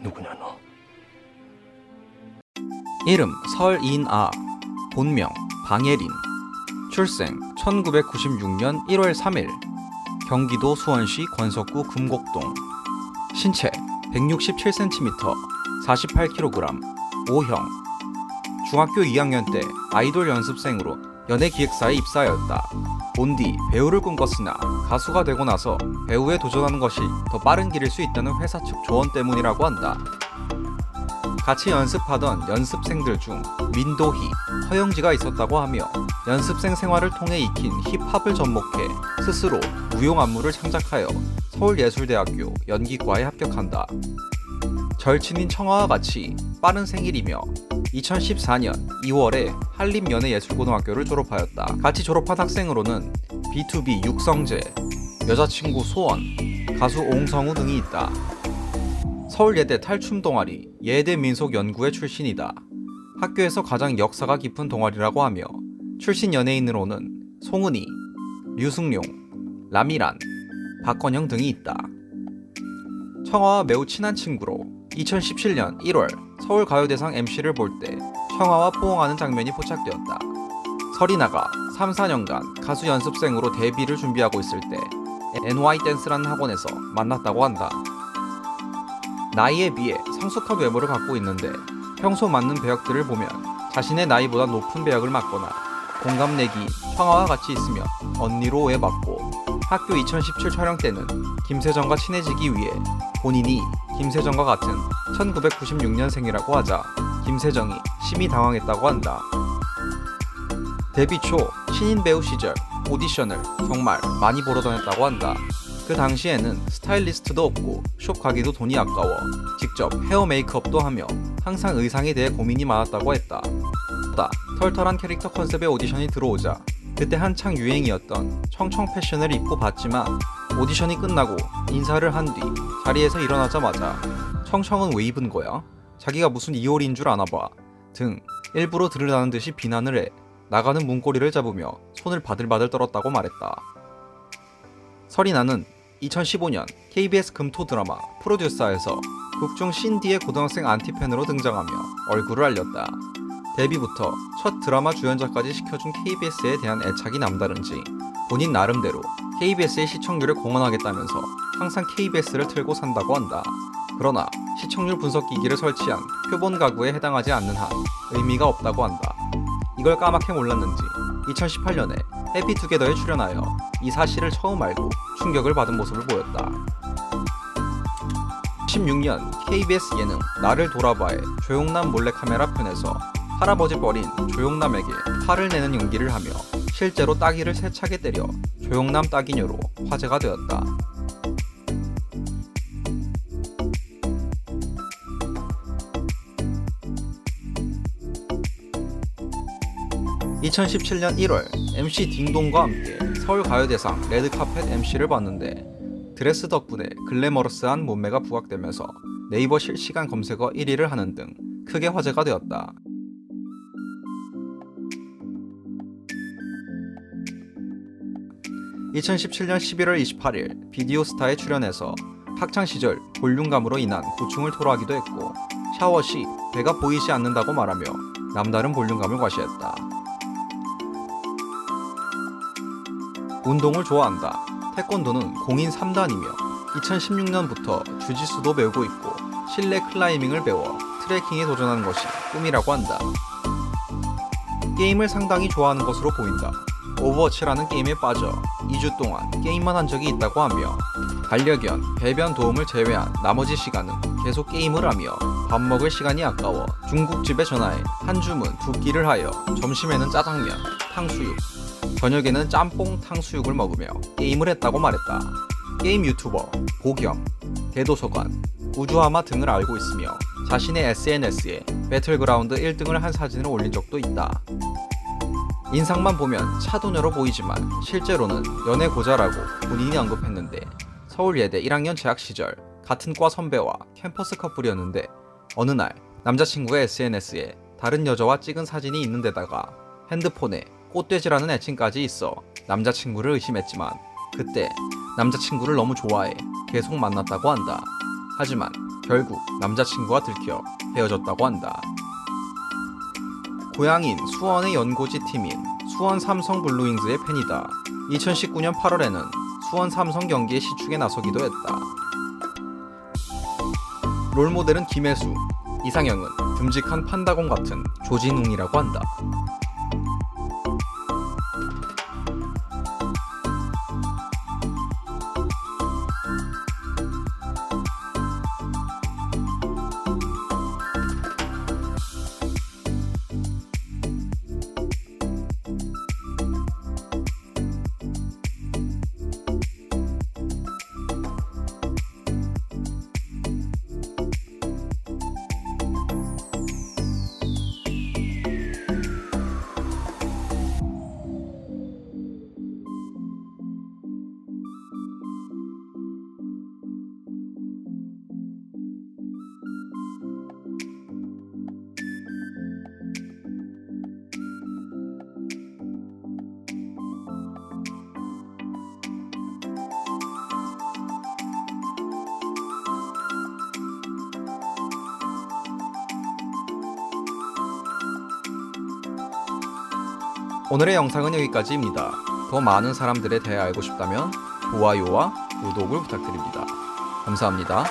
누구냐 너? 이름 설인아, 본명 방예린, 출생 1996년 1월 3일, 경기도 수원시 권석구 금곡동, 신체 167cm, 48kg, O형, 중학교 2학년 때 아이돌 연습생으로 연예기획사에 입사하였다. 본디 배우를 꿈꿨으나 가수가 되고 나서 배우에 도전하는 것이 더 빠른 길일 수 있다는 회사 측 조언 때문이라고 한다. 같이 연습하던 연습생들 중 민도희, 허영지가 있었다고 하며 연습생 생활을 통해 익힌 힙합을 접목해 스스로 무용안무를 창작하여 서울예술대학교 연기과에 합격한다. 절친인 청아와 같이 빠른 생일이며 2014년 2월에 한림연예예술고등학교를 졸업하였다. 같이 졸업한 학생으로는 B2B 육성재, 여자친구 소원, 가수 옹성우 등이 있다. 서울예대 탈춤 동아리 예대민속연구회 출신이다. 학교에서 가장 역사가 깊은 동아리라고 하며 출신 연예인으로는 송은이, 류승룡, 라미란, 박건영 등이 있다. 청아와 매우 친한 친구로 2017년 1월 서울가요대상 MC를 볼 때 청아와 포옹하는 장면이 포착되었다. 설인아가 3-4년간 가수 연습생으로 데뷔를 준비하고 있을 때 NY 댄스라는 학원에서 만났다고 한다. 나이에 비해 성숙한 외모를 갖고 있는데 평소 맞는 배역들을 보면 자신의 나이보다 높은 배역을 맡거나 동갑내기 청아와 같이 있으면 언니로 오해받고 학교 2017 촬영 때는 김세정과 친해지기 위해 본인이 김세정과 같은 1996년생이라고 하자 김세정이 심히 당황했다고 한다. 데뷔 초 신인 배우 시절 오디션을 정말 많이 보러 다녔다고 한다. 그 당시에는 스타일리스트도 없고 숍 가기도 돈이 아까워 직접 헤어 메이크업도 하며 항상 의상에 대해 고민이 많았다고 했다. 털털한 캐릭터 컨셉의 오디션이 들어오자 그때 한창 유행이었던 청청 패션을 입고 봤지만 오디션이 끝나고 인사를 한 뒤 자리에서 일어나자마자 청청은 왜 입은 거야? 자기가 무슨 이효리인 줄 아나 봐 등 일부러 들으라는 듯이 비난을 해 나가는 문고리를 잡으며 손을 바들바들 떨었다고 말했다. 설인아는 2015년 KBS 금토 드라마 프로듀서에서 극중 신디의 고등학생 안티팬으로 등장하며 얼굴을 알렸다. 데뷔부터 첫 드라마 주연자까지 시켜준 KBS에 대한 애착이 남다른지 본인 나름대로 KBS의 시청률을 공헌하겠다면서 항상 KBS를 틀고 산다고 한다. 그러나 시청률 분석기기를 설치한 표본 가구에 해당하지 않는 한 의미가 없다고 한다. 이걸 까맣게 몰랐는지 2018년에 해피투게더에 출연하여 이 사실을 처음 알고 충격을 받은 모습을 보였다. 16년 KBS 예능 나를 돌아봐의 조용남 몰래카메라 편에서 할아버지 뻘인 조용남에게 화를 내는 연기를 하며 실제로 따귀를 세차게 때려 조용남 따귀녀로 화제가 되었다. 2017년 1월 MC 딩동과 함께 서울가요대상 레드카펫 MC를 봤는데 드레스 덕분에 글래머러스한 몸매가 부각되면서 네이버 실시간 검색어 1위를 하는 등 크게 화제가 되었다. (2017년 11월 28일) 비디오스타에 출연해서 학창시절 볼륨감으로 인한 고충을 토로하기도 했고 샤워 시 배가 보이지 않는다고 말하며 남다른 볼륨감을 과시했다. 운동을 좋아한다. 태권도는 공인 3단이며 2016년부터 주짓수도 배우고 있고 실내 클라이밍을 배워 트레킹에 도전하는 것이 꿈이라고 한다. 게임을 상당히 좋아하는 것으로 보인다. 오버워치라는 게임에 빠져 2주 동안 게임만 한 적이 있다고 하며 반려견, 배변 도움을 제외한 나머지 시간은 계속 게임을 하며 밥 먹을 시간이 아까워 중국집에 전화해 한 주문 2끼를 하여 점심에는 짜장면, 탕수육, 저녁에는 짬뽕 탕수육을 먹으며 게임을 했다고 말했다. 게임 유튜버, 보겸, 대도서관, 우주하마 등을 알고 있으며 자신의 SNS에 배틀그라운드 1등을 한 사진을 올린 적도 있다. 인상만 보면 차도녀로 보이지만 실제로는 연애 고자라고 본인이 언급했는데 서울예대 1학년 재학 시절 같은 과 선배와 캠퍼스 커플이었는데 어느 날 남자친구의 SNS에 다른 여자와 찍은 사진이 있는 데다가 핸드폰에 꽃돼지라는 애칭까지 있어 남자친구를 의심했지만 그때 남자친구를 너무 좋아해 계속 만났다고 한다. 하지만 결국 남자친구와 들켜 헤어졌다고 한다. 고향인 수원의 연고지 팀인 수원 삼성 블루윙즈의 팬이다. 2019년 8월에는 수원 삼성 경기에 시축에 나서기도 했다. 롤모델은 김혜수, 이상형은 듬직한 판다공 같은 조진웅이라고 한다. 오늘의 영상은 여기까지입니다. 더 많은 사람들에 대해 알고 싶다면 좋아요와 구독을 부탁드립니다. 감사합니다.